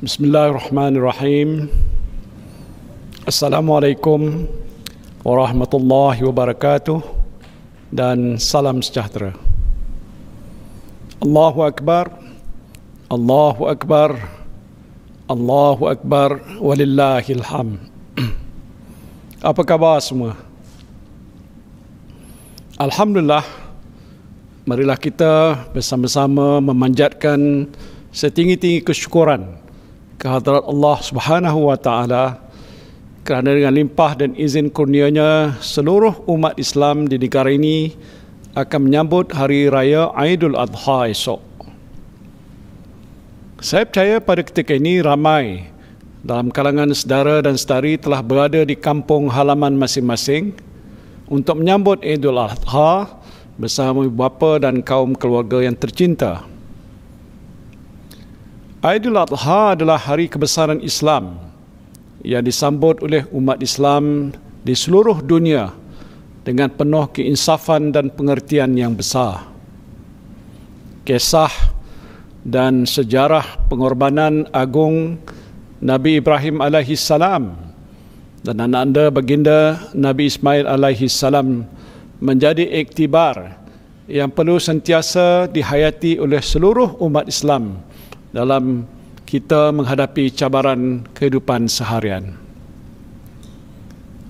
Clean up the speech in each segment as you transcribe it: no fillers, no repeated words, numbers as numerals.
Bismillahirrahmanirrahim. Assalamualaikum warahmatullahi wabarakatuh dan salam sejahtera. Allahu Akbar, Allahu Akbar, Allahu Akbar, walillahil hamd. Apa khabar semua? Alhamdulillah, marilah kita bersama-sama memanjatkan setinggi-tinggi kesyukuran kehadrat Allah Subhanahu wa taala kerana dengan limpah dan izin kurnianya seluruh umat Islam di negara ini akan menyambut hari raya Aidul Adha esok. Saya percaya pada ketika ini ramai dalam kalangan saudara dan saudari telah berada di kampung halaman masing-masing untuk menyambut Aidul Adha bersama ibu bapa dan kaum keluarga yang tercinta. Aidul Adha adalah hari kebesaran Islam yang disambut oleh umat Islam di seluruh dunia dengan penuh keinsafan dan pengertian yang besar. Kisah dan sejarah pengorbanan agung Nabi Ibrahim alaihissalam dan anak anda baginda Nabi Ismail alaihissalam menjadi iktibar yang perlu sentiasa dihayati oleh seluruh umat Islam dalam kita menghadapi cabaran kehidupan seharian.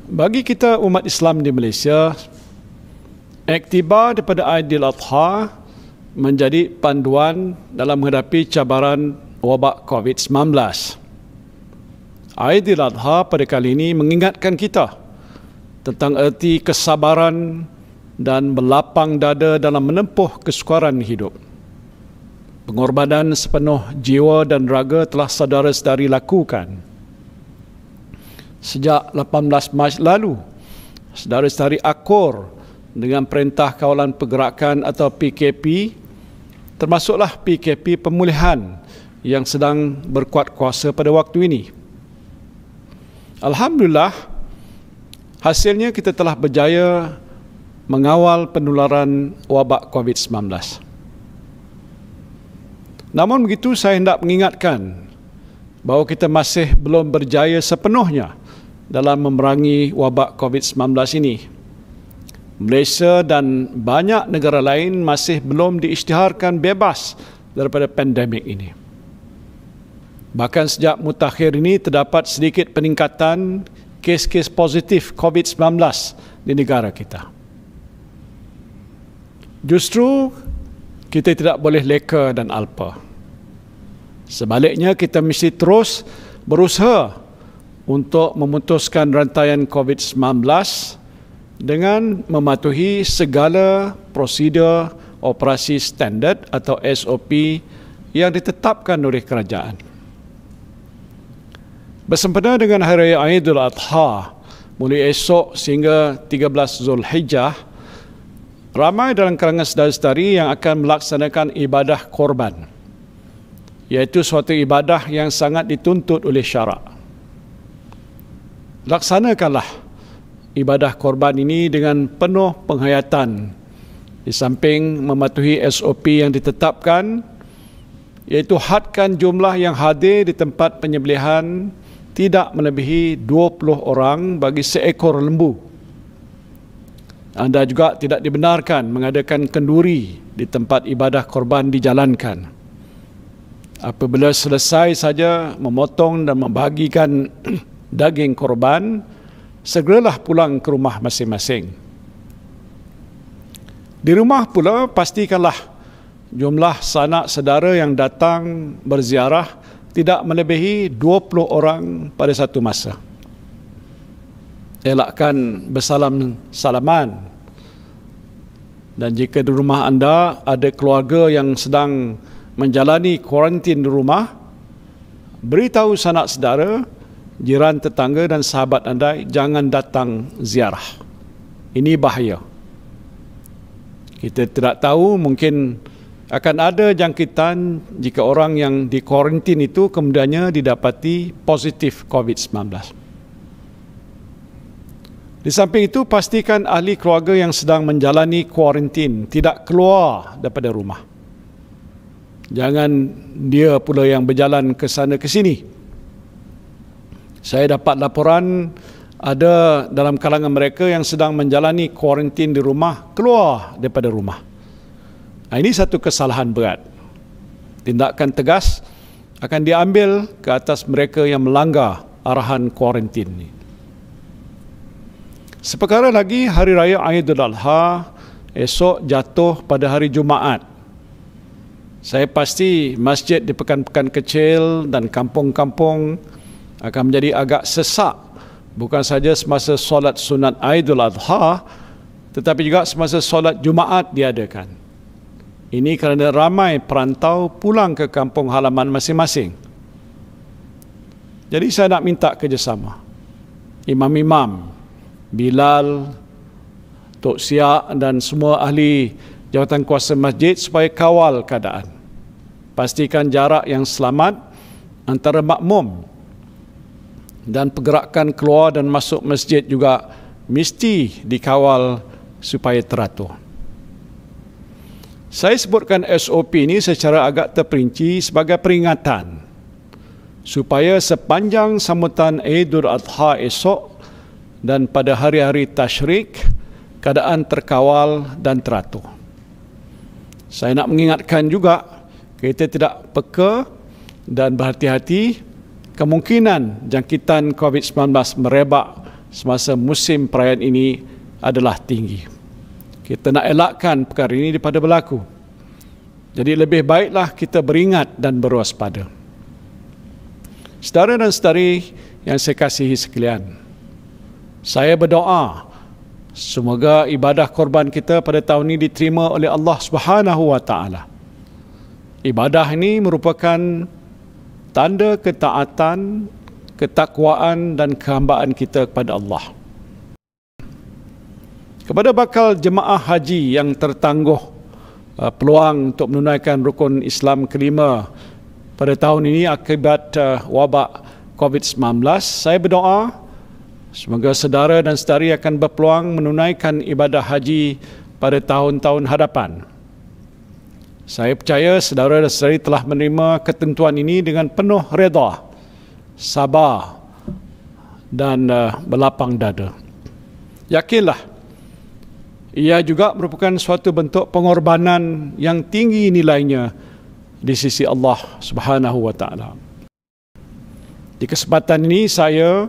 Bagi kita umat Islam di Malaysia, iktibar daripada Aidil Adha menjadi panduan dalam menghadapi cabaran wabak COVID-19. Aidil Adha pada kali ini mengingatkan kita tentang erti kesabaran dan berlapang dada dalam menempuh kesukaran hidup. Pengorbanan sepenuh jiwa dan raga telah saudara-saudari lakukan. Sejak 18 Mac lalu, saudara-saudari akur dengan Perintah Kawalan Pergerakan atau PKP, termasuklah PKP pemulihan yang sedang berkuat kuasa pada waktu ini. Alhamdulillah, hasilnya kita telah berjaya mengawal penularan wabak COVID-19. Namun begitu, saya hendak mengingatkan bahawa kita masih belum berjaya sepenuhnya dalam memerangi wabak COVID-19 ini. Malaysia dan banyak negara lain masih belum diisytiharkan bebas daripada pandemik ini. Bahkan sejak mutakhir ini terdapat sedikit peningkatan kes-kes positif COVID-19 di negara kita. Justru kita tidak boleh leka dan alpa. Sebaliknya, kita mesti terus berusaha untuk memutuskan rantaian COVID-19 dengan mematuhi segala prosedur operasi standard atau SOP yang ditetapkan oleh kerajaan. Bersempena dengan Hari Raya Aidul Adha, mulai esok sehingga 13 Zulhijjah, ramai dalam kalangan saudara-saudari yang akan melaksanakan ibadah korban, iaitu suatu ibadah yang sangat dituntut oleh syarak. Laksanakanlah ibadah korban ini dengan penuh penghayatan, di samping mematuhi SOP yang ditetapkan, iaitu hadkan jumlah yang hadir di tempat penyembelihan tidak melebihi 20 orang bagi seekor lembu. Anda juga tidak dibenarkan mengadakan kenduri di tempat ibadah korban dijalankan. Apabila selesai saja memotong dan membahagikan daging korban, segeralah pulang ke rumah masing-masing. Di rumah pula, pastikanlah jumlah sanak saudara yang datang berziarah tidak melebihi 20 orang pada satu masa. Elakkan bersalam-salaman. Dan jika di rumah anda ada keluarga yang sedang menjalani kuarantin di rumah, beritahu sanak saudara, jiran tetangga dan sahabat anda jangan datang ziarah. Ini bahaya. Kita tidak tahu, mungkin akan ada jangkitan jika orang yang di kuarantin itu kemudiannya didapati positif COVID-19. Di samping itu, pastikan ahli keluarga yang sedang menjalani kuarantin tidak keluar daripada rumah. Jangan dia pula yang berjalan ke sana ke sini. Saya dapat laporan ada dalam kalangan mereka yang sedang menjalani kuarantin di rumah, keluar daripada rumah. Ini satu kesalahan berat. Tindakan tegas akan diambil ke atas mereka yang melanggar arahan kuarantin ini. Seperkara lagi, Hari Raya Aidil Adha esok jatuh pada hari Jumaat. Saya pasti masjid di pekan-pekan kecil dan kampung-kampung akan menjadi agak sesak, bukan saja semasa solat sunat Aidil Adha, tetapi juga semasa solat Jumaat diadakan. Ini kerana ramai perantau pulang ke kampung halaman masing-masing. Jadi saya nak minta kerjasama imam-imam, Bilal, Tok Siak dan semua ahli jawatan kuasa masjid supaya kawal keadaan. Pastikan jarak yang selamat antara makmum, dan pergerakan keluar dan masuk masjid juga mesti dikawal supaya teratur. Saya sebutkan SOP ini secara agak terperinci sebagai peringatan supaya sepanjang sambutan Aidil Adha esok dan pada hari-hari tasyrik, keadaan terkawal dan teratur. Saya nak mengingatkan juga, kita tidak peka dan berhati-hati, kemungkinan jangkitan COVID-19 merebak semasa musim perayaan ini adalah tinggi. Kita nak elakkan perkara ini daripada berlaku. Jadi lebih baiklah kita beringat dan berwaspada. Saudara dan saudari yang saya kasihi sekalian, saya berdoa semoga ibadah korban kita pada tahun ini diterima oleh Allah Subhanahu wa taala. Ibadah ini merupakan tanda ketaatan, ketakwaan dan kehambaan kita kepada Allah. Kepada bakal jemaah haji yang tertangguh peluang untuk menunaikan rukun Islam kelima pada tahun ini akibat wabak COVID-19, saya berdoa semoga saudara dan saudari akan berpeluang menunaikan ibadah haji pada tahun-tahun hadapan. Saya percaya saudara dan saudari telah menerima ketentuan ini dengan penuh redha, sabar dan berlapang dada. Yakinlah, ia juga merupakan suatu bentuk pengorbanan yang tinggi nilainya di sisi Allah Subhanahu wa taala. Di kesempatan ini saya,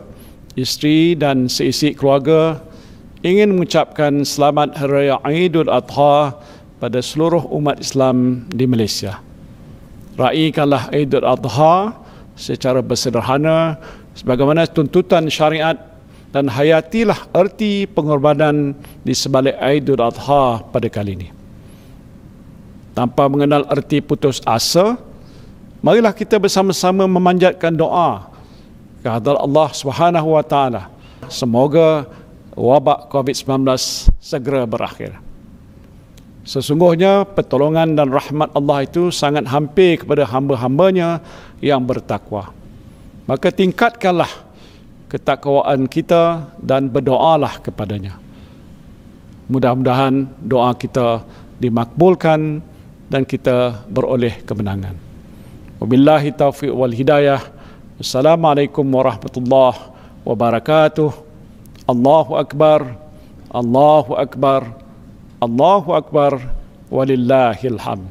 isteri dan seisi keluarga ingin mengucapkan selamat Hari Raya Aidil Adha pada seluruh umat Islam di Malaysia. Raikanlah Aidil Adha secara bersederhana sebagaimana tuntutan syariat dan hayatilah erti pengorbanan di sebalik Aidil Adha pada kali ini. Tanpa mengenal erti putus asa, marilah kita bersama-sama memanjatkan doa kehadrat Allah Subhanahu wa taala. Semoga wabak COVID-19 segera berakhir. Sesungguhnya pertolongan dan rahmat Allah itu sangat hampir kepada hamba-hambanya yang bertakwa. Maka tingkatkanlah ketakwaan kita dan berdoalah kepadanya. Mudah-mudahan doa kita dimakbulkan dan kita beroleh kemenangan. Wabillahi taufiq wal hidayah. Assalamualaikum warahmatullahi wabarakatuh. Allahu Akbar. Allahu Akbar. Allahu Akbar, walillahil hamd.